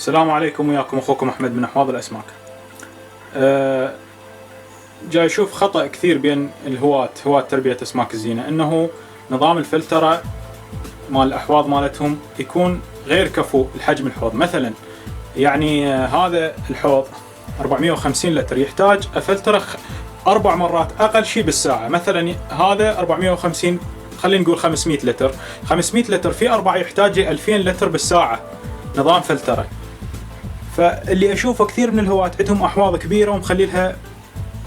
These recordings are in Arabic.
السلام عليكم، وياكم اخوكم احمد من احواض الاسماك. جاي اشوف خطأ كثير بين هواة تربية اسماك الزينة، انه نظام الفلترة مال الاحواض مالتهم يكون غير كفو لحجم الحوض. مثلا يعني هذا الحوض 450 لتر يحتاج افلتره 4 مرات اقل شيء بالساعة. مثلا هذا 450، خلينا نقول 500 لتر، 500 لتر في 4 يحتاج 2000 لتر بالساعة نظام فلترة. فاللي اشوفه كثير من الهواة عندهم احواض كبيره ومخلي لها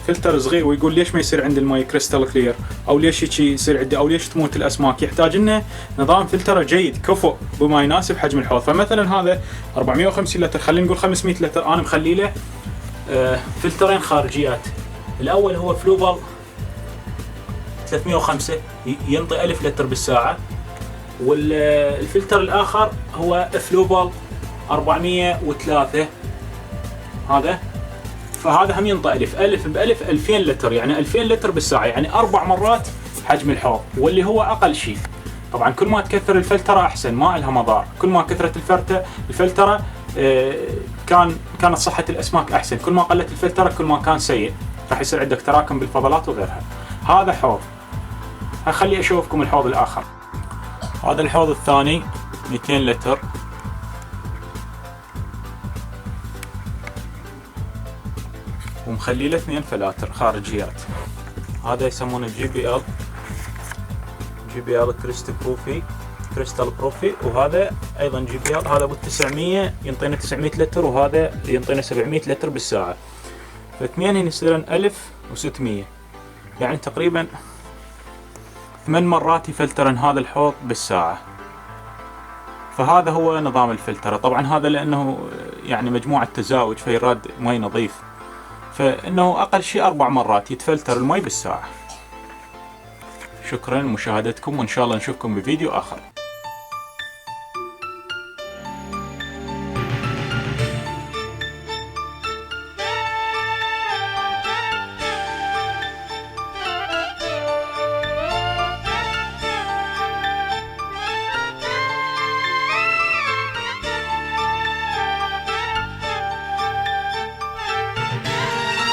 فلتر صغير، ويقول ليش ما يصير عند المي كريستال كلير، او ليش هيك يصير عندي، او ليش تموت الاسماك. يحتاج لنا نظام فلتره جيد كفؤ بما يناسب حجم الحوض. فمثلا هذا 450 لتر، خلينا نقول 500 لتر، انا مخلي له فلترين خارجيات. الاول هو فلوبال 305 ينطي 1000 لتر بالساعه، والفلتر الاخر هو فلوبال 403 هذا، فهذا هم ينطي 1000 ب1000 2000 لتر، يعني 2000 لتر بالساعه، يعني 4 مرات حجم الحوض، واللي هو اقل شيء. طبعا كل ما تكثر الفلتره احسن، ما لها مضار. كل ما كثرت الفلتره كانت صحه الاسماك احسن، كل ما قلت الفلتره كل ما كان سيء، راح يصير عندك تراكم بالفضلات وغيرها. هذا حوض. خلي اشوفكم الحوض الاخر. هذا الحوض الثاني 200 لتر، ومخلي له 2 فلاتر خارجيات. هذا يسمونه جي بي ال كريستال بروفي، وهذا ايضا جي بي ال، هذا ابو 900 ينطينا 900 لتر، وهذا ينطينا 700 لتر بالساعه. فاثنين يصيرن 1600، يعني تقريبا 8 مرات يفلترن هذا الحوض بالساعه. فهذا هو نظام الفلتره. طبعا هذا لانه يعني مجموعه تزاوج فيراد مي نظيف، فإنه أقل شيء 4 مرات يتفلتر المي بالساعة. شكرا لمشاهدتكم، وإن شاء الله نشوفكم بفيديو آخر.